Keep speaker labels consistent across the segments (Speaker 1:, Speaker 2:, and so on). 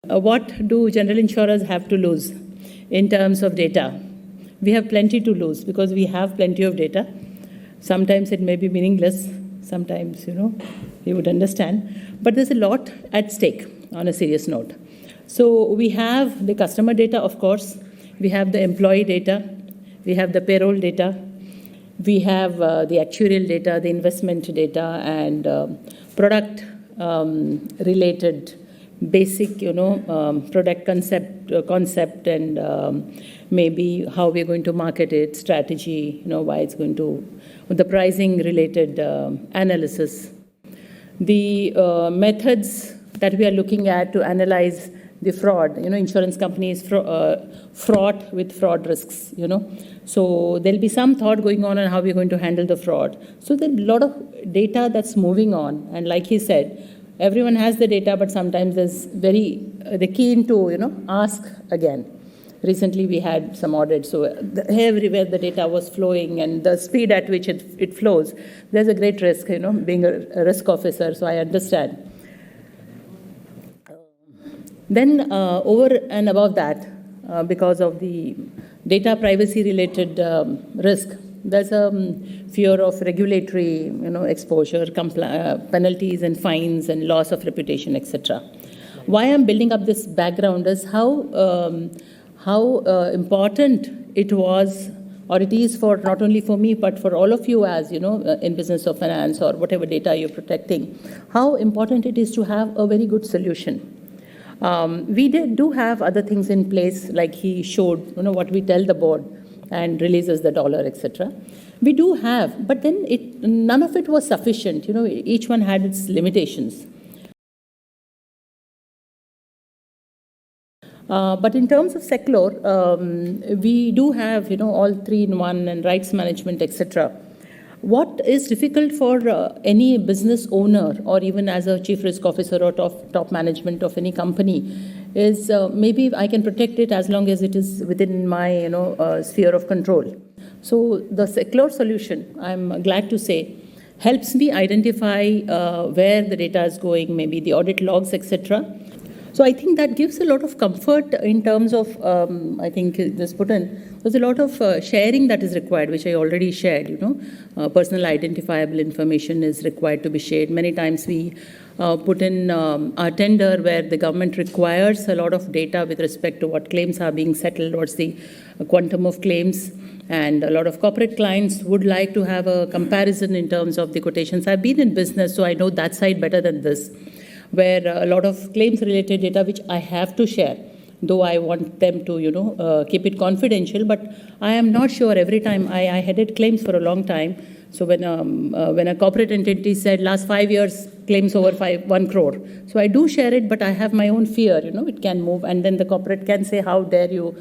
Speaker 1: What do general insurers have to lose in terms of data? We have plenty to lose because we have plenty of data. Sometimes it may be meaningless, sometimes, you would understand. But there's a lot at stake on a serious note. So we have the customer data, of course. We have the employee data. We have the payroll data. We have the actuarial data, the investment data, and product related basic, product concept and maybe how we're going to market it, strategy, why it's going to, the pricing related analysis. The methods that we are looking at to analyze the fraud, insurance companies fraught with fraud risks, So there'll be some thought going on how we're going to handle the fraud. So there's a lot of data that's moving on. And like he said, everyone has the data, but sometimes they're keen to, ask again. Recently we had some audits, so everywhere the data was flowing and the speed at which it flows, there's a great risk, being a risk officer, so I understand. Then over and above that, because of the data privacy related risk, there's a fear of regulatory exposure, penalties and fines and loss of reputation, etc. Why I'm building up this background is how important it was, or it is for not only for me, but for all of you as, in business of finance or whatever data you're protecting, how important it is to have a very good solution. We do have other things in place, like he showed, what we tell the board and releases the dollar, etc. We do have, but then none of it was sufficient. Each one had its limitations. But in terms of Seclor, we do have, all 3-in-1 and rights management, etc. What is difficult for any business owner or even as a chief risk officer or top management of any company is maybe I can protect it as long as it is within my sphere of control. So the Seclor solution, I'm glad to say, helps me identify where the data is going, maybe the audit logs, etc. So I think that gives a lot of comfort in terms of, I think this put in, there's a lot of sharing that is required, which I already shared, personal identifiable information is required to be shared. Many times we put in our tender where the government requires a lot of data with respect to what claims are being settled, what's the quantum of claims, and a lot of corporate clients would like to have a comparison in terms of the quotations. I've been in business, so I know that side better than this, where a lot of claims-related data, which I have to share, though I want them to, keep it confidential, but I am not sure every time. I headed claims for a long time. So when a corporate entity said last 5 years, claims over 1 crore. So I do share it, but I have my own fear, it can move. And then the corporate can say, how dare you,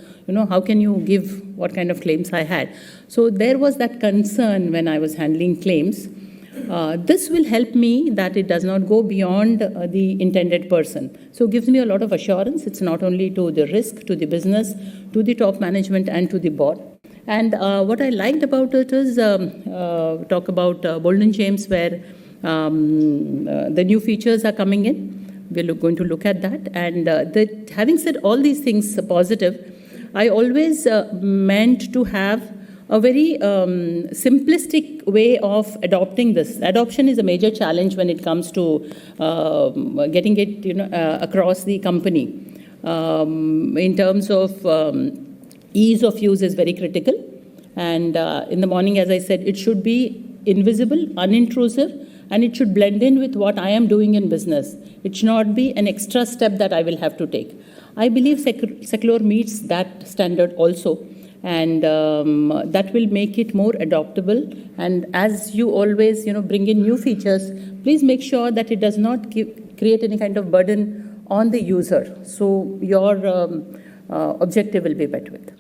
Speaker 1: how can you give what kind of claims I had? So there was that concern when I was handling claims. This will help me that it does not go beyond the intended person. So it gives me a lot of assurance. It's not only to the risk, to the business, to the top management, and to the board. And what I liked about it is talk about Bolden James, where the new features are coming in. We're going to look at that. And having said all these things positive, I always meant to have a very simplistic way of adopting this. Adoption is a major challenge when it comes to getting it across the company. In terms of ease of use is very critical. And in the morning, as I said, it should be invisible, unintrusive, and it should blend in with what I am doing in business. It should not be an extra step that I will have to take. I believe Seclor meets that standard also. And that will make it more adoptable. And as you always, bring in new features, please make sure that it does not create any kind of burden on the user. So your objective will be met with.